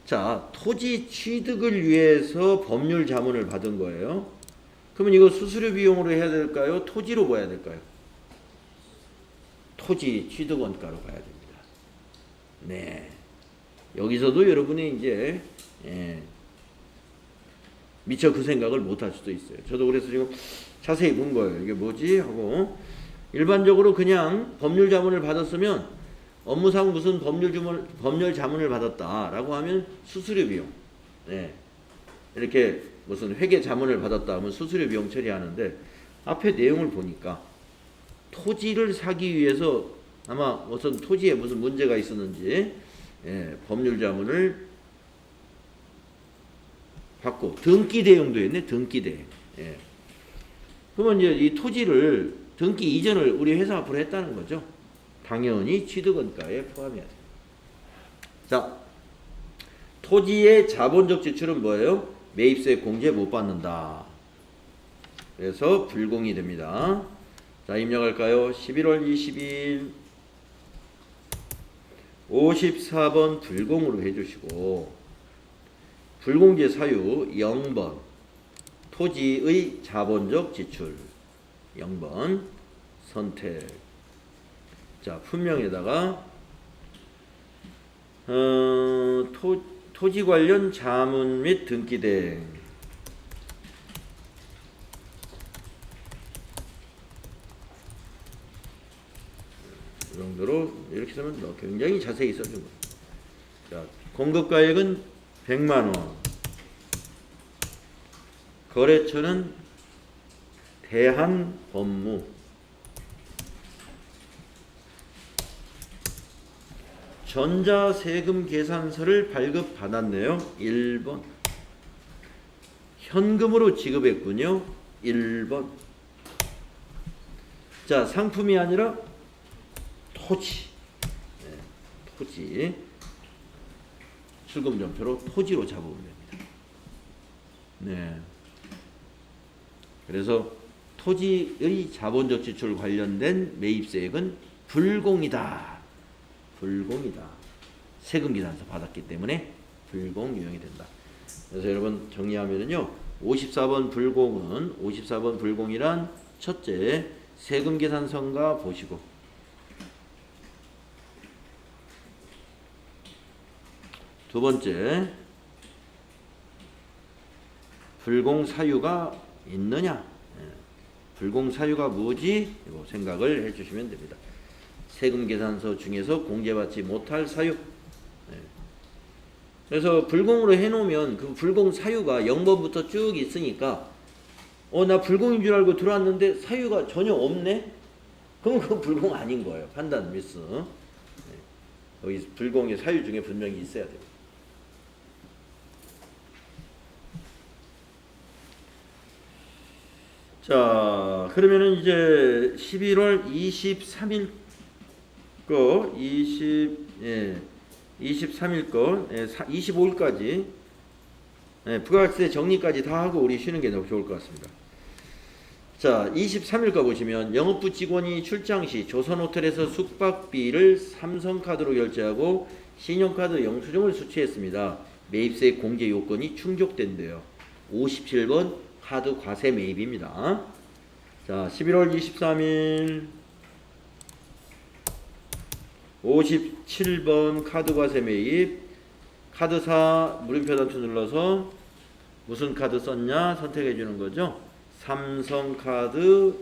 자, 토지 취득을 위해서 법률 자문을 받은 거예요. 그러면 이거 수수료 비용으로 해야 될까요? 토지로 봐야 될까요? 토지 취득 원가로 봐야 됩니다. 네. 여기서도 여러분이 이제 미처 그 생각을 못 할 수도 있어요. 저도 그래서 지금 자세히 본 거예요. 이게 뭐지? 하고 일반적으로 그냥 법률 자문을 받았으면 업무상 무슨 법률 자문을 받았다라고 하면 수수료 비용. 네. 이렇게 무슨 회계 자문을 받았다 하면 수수료 비용 처리하는데 앞에 내용을 보니까 토지를 사기 위해서 아마 무슨 토지에 무슨 문제가 있었는지 법률 자문을 받고 등기 대행도 했네. 등기 대행. 그러면 이제 이 토지를 등기 이전을 우리 회사 앞으로 했다는 거죠. 당연히 취득원가에 포함해야 돼요. 자, 토지의 자본적 지출은 뭐예요? 매입세 공제 못 받는다. 그래서 불공이 됩니다. 자, 입력할까요? 11월 22일 54번 불공으로 해주시고 불공제 사유 0번 토지의 자본적 지출 0번 선택. 자, 품명에다가 토지 관련 자문 및 등기 대행. 이 정도로 이렇게 쓰면 굉장히 자세히 써준 거예요. 자, 공급가액은 100만 원. 거래처는 대한법무. 전자세금 계산서를 발급받았네요. 1번. 현금으로 지급했군요. 1번. 자, 상품이 아니라 토지. 토지. 출금전표로 토지로 잡으면 됩니다. 네. 그래서 토지의 자본적 지출 관련된 매입세액은 불공이다. 불공이다. 세금 계산서 받았기 때문에 불공 유형이 된다. 그래서 여러분 정리하면은요. 54번 불공이란 첫째 세금 계산서인가 보시고 두 번째 불공 사유가 있느냐. 불공 사유가 뭐지? 이거 생각을 해주시면 됩니다. 세금 계산서 중에서 공제받지 못할 사유. 그래서 불공으로 해놓으면 그 불공 사유가 0번부터 쭉 있으니까 나 불공인 줄 알고 들어왔는데 사유가 전혀 없네? 그럼 그건 불공 아닌 거예요. 판단 미스. 여기 불공의 사유 중에 분명히 있어야 돼요. 자, 그러면은 이제 11월 23일 거 23일 거 25일까지 부가세 정리까지 다 하고 우리 쉬는 게 너무 좋을 것 같습니다. 자, 23일 거 보시면 영업부 직원이 출장 시 조선호텔에서 숙박비를 삼성카드로 결제하고 신용카드 영수증을 수취했습니다. 매입세 공제 요건이 충족된대요. 57번 카드 과세 매입입니다. 자, 11월 23일 57번 카드 과세 매입. 카드사 물음표 단추 눌러서 무슨 카드 썼냐 선택해 주는 거죠. 삼성카드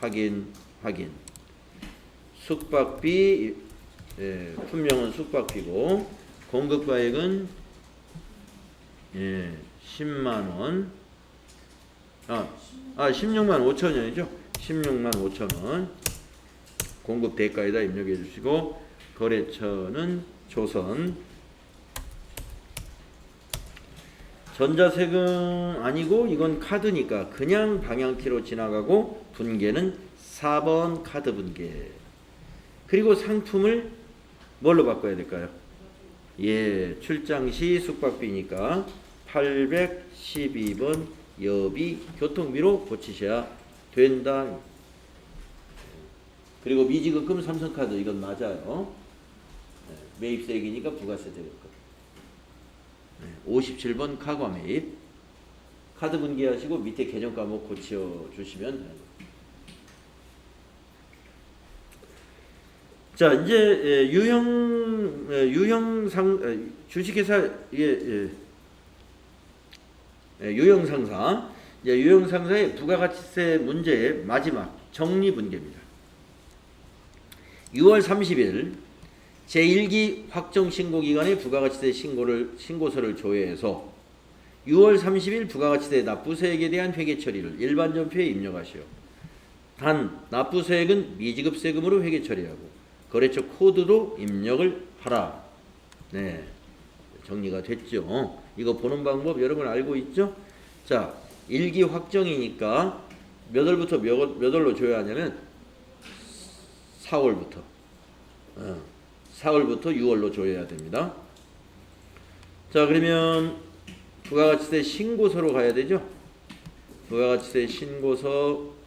확인. 숙박비 품명은 숙박비고 공급가액은 10만원 16만 5천원이죠. 16만 5천원 공급 대가에다 입력해 주시고 거래처는 조선. 전자세금 아니고 이건 카드니까 그냥 방향키로 지나가고 분계는 4번 카드 분계. 그리고 상품을 뭘로 바꿔야 될까요? 예, 출장 시 숙박비니까 812번 여비 교통비로 고치셔야 된다. 그리고 미지급금 삼성카드 이건 맞아요. 매입세액이니까 부가세 대급금. 57번 카과 매입. 카드 분기하시고 밑에 계정 과목 고쳐 주시면 되는 거예요. 자, 이제 유형상 주식회사 유형상사. 이제 유형상사의 부가가치세 문제의 마지막 정리분계입니다. 6월 30일 제1기 확정신고기간에 부가가치세 신고서를 조회해서 6월 30일 부가가치세 납부세액에 대한 회계처리를 일반전표에 입력하시오. 단 납부세액은 미지급세금으로 회계처리하고 거래처 코드도 입력을 하라. 네, 정리가 됐죠. 이거 보는 방법 여러분 알고 있죠? 자, 1기 확정이니까 몇 월부터 몇 월로 줘야 하냐면 4월부터 6월로 줘야 됩니다. 자, 그러면 부가가치세 신고서로 가야 되죠. 부가가치세 신고서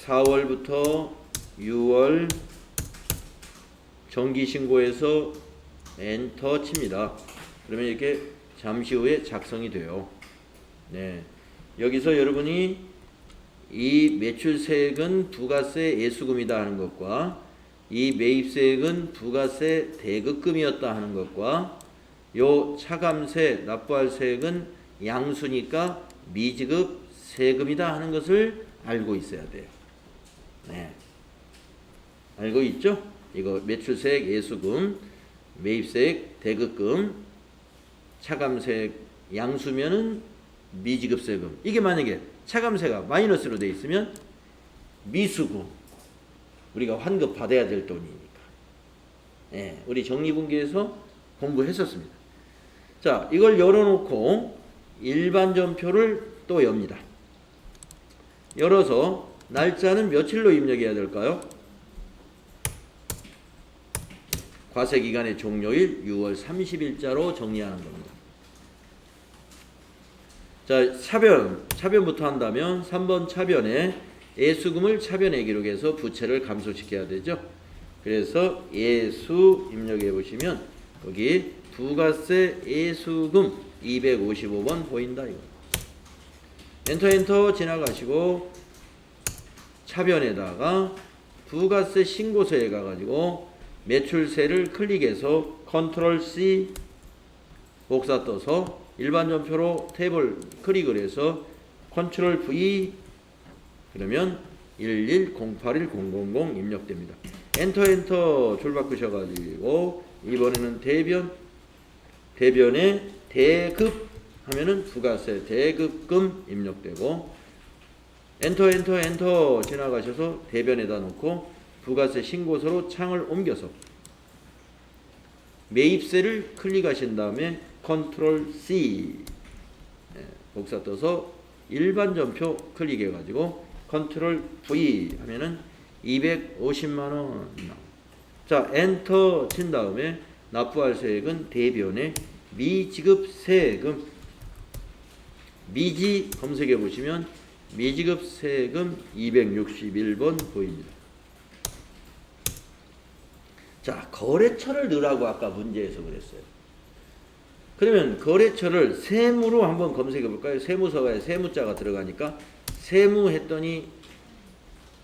4월부터 6월 정기신고에서 엔터 칩니다. 그러면 이렇게 잠시 후에 작성이 돼요. 네, 여기서 여러분이 이 매출세액은 부가세 예수금이다 하는 것과 이 매입세액은 부가세 대급금이었다 하는 것과 요 차감세 납부할 세액은 양수니까 미지급 세금이다 하는 것을 알고 있어야 돼요. 네, 알고 있죠? 이거 매출세액 예수금, 매입세액 대급금, 차감세액 양수면은 미지급세금. 이게 만약에 차감세가 마이너스로 돼 있으면 미수금, 우리가 환급 받아야 될 돈이니까. 네, 우리 정리분계에서 공부했었습니다. 자, 이걸 열어놓고 일반전표를 또 엽니다. 열어서 날짜는 며칠로 입력해야 될까요? 과세기간의 종료일 6월 30일자로 정리하는 겁니다. 자, 차변부터 한다면 3번 차변에 예수금을 차변에 기록해서 부채를 감소시켜야 되죠. 그래서 예수 입력해 보시면 거기 부가세 예수금 255번 보인다 이거. 엔터 지나가시고 차변에다가 부가세 신고서에 가가지고 매출세를 클릭해서 컨트롤 C 복사 떠서 일반전표로 탭을 클릭을 해서 컨트롤 V 그러면 110810000 입력됩니다. 엔터 줄 바꾸셔가지고 이번에는 대변에 대급 하면은 부가세 대급금 입력되고 엔터 지나가셔서 대변에다 놓고 부가세 신고서로 창을 옮겨서 매입세를 클릭하신 다음에 컨트롤 C 복사 떠서 일반전표 클릭해 가지고 컨트롤 V 하면은 250만원. 자, 엔터 친 다음에 납부할 세액은 대변에 미지급 세금 미지 검색해 보시면 미지급 세금 261번 보입니다. 자, 거래처를 넣으라고 아까 문제에서 그랬어요. 그러면 거래처를 세무로 한번 검색해 볼까요? 세무서에 세무자가 들어가니까 세무 했더니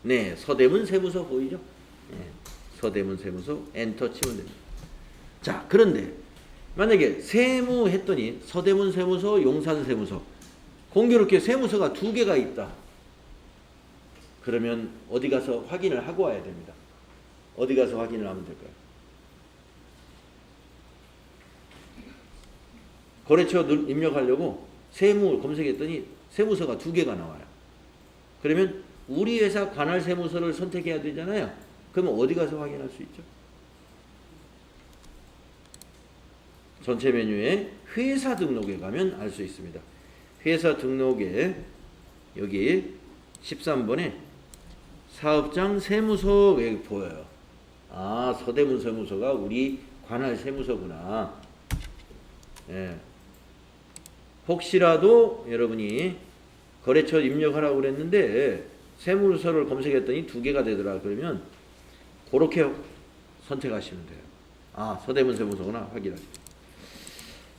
네, 서대문 세무서 보이죠? 네, 서대문 세무서 엔터 치면 됩니다. 자, 그런데 만약에 세무 했더니 서대문 세무서, 용산 세무서 공교롭게 세무서가 2개가 있다. 그러면 어디 가서 확인을 하고 와야 됩니다. 어디 가서 확인을 하면 될까요? 거래처 입력하려고 세무 검색했더니 세무서가 2개가 나와요. 그러면 우리 회사 관할 세무서를 선택해야 되잖아요. 그러면 어디 가서 확인할 수 있죠? 전체 메뉴에 회사 등록에 가면 알 수 있습니다. 회사 등록에 여기 13번에 사업장 세무서 여기 보여요. 아, 서대문 세무서가 우리 관할 세무서구나. 예. 혹시라도 여러분이 거래처 입력하라고 그랬는데 세무서를 검색했더니 2개가 되더라. 그러면 그렇게 선택하시면 돼요. 아, 서대문 세무서구나 확인하시죠.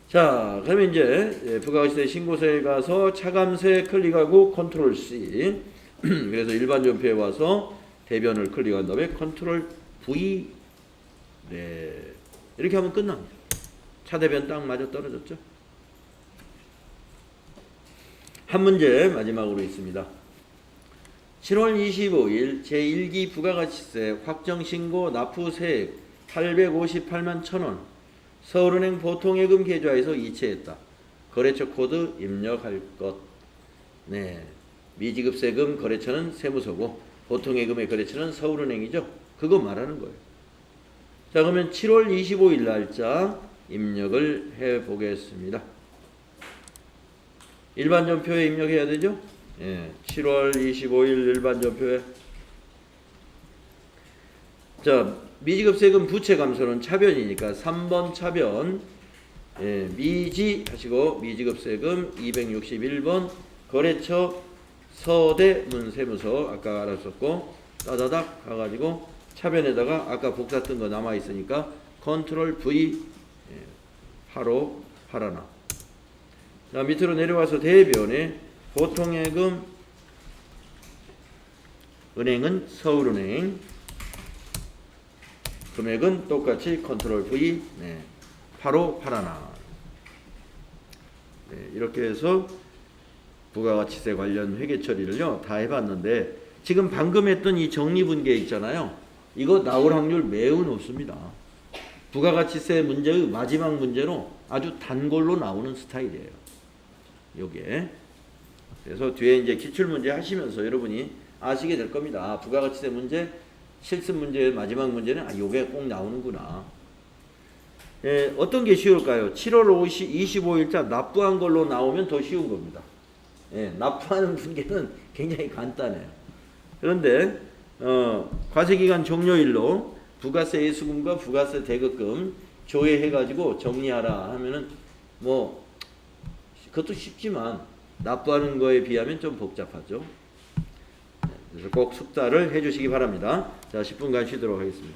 자, 그러면 이제 부가가치세 신고서에 가서 차감세 클릭하고 컨트롤 C. 그래서 일반 전표에 와서 대변을 클릭한 다음에 컨트롤 V. 네, 이렇게 하면 끝납니다. 차대변 딱 맞아 떨어졌죠. 한 문제 마지막으로 있습니다. 7월 25일 제1기 부가가치세 확정신고 납부세액 858만 1,000원 서울은행 보통예금 계좌에서 이체했다. 거래처 코드 입력할 것. 네, 미지급세금 거래처는 세무서고 보통예금의 거래처는 서울은행이죠. 그거 말하는 거예요. 자, 그러면 7월 25일 날짜 입력을 해보겠습니다. 일반 전표에 입력해야 되죠? 예, 7월 25일 일반 전표에. 자, 미지급세금 부채 감소는 차변이니까 3번 차변. 예, 미지 하시고 미지급세금 261번 거래처 서대문 세무서 아까 알았었고 따다닥 가가지고 차변에다가 아까 복사 뜬 거 남아 있으니까 컨트롤 V. 예, 하로 하라나. 자, 밑으로 내려와서 대변에 보통예금 은행은 서울은행 금액은 똑같이 컨트롤 V. 네, 8호 8하나. 네, 이렇게 해서 부가가치세 관련 회계 처리를요 다 해봤는데 지금 방금 했던 이 정리분계 있잖아요. 이거 나올 확률 매우 높습니다. 부가가치세 문제의 마지막 문제로 아주 단골로 나오는 스타일이에요. 요게. 그래서 뒤에 이제 기출문제 하시면서 여러분이 아시게 될 겁니다. 아, 부가가치세 문제, 실습 문제의 마지막 문제는 아, 요게 꼭 나오는구나. 예, 어떤 게 쉬울까요? 7월 25일자 납부한 걸로 나오면 더 쉬운 겁니다. 예, 납부하는 분계는 굉장히 간단해요. 그런데 과세기간 종료일로 부가세 예수금과 부가세 대급금 조회해가지고 정리하라 하면은 뭐 그것도 쉽지만 납부하는 거에 비하면 좀 복잡하죠. 그래서 꼭 숙달을 해주시기 바랍니다. 자, 10분간 쉬도록 하겠습니다.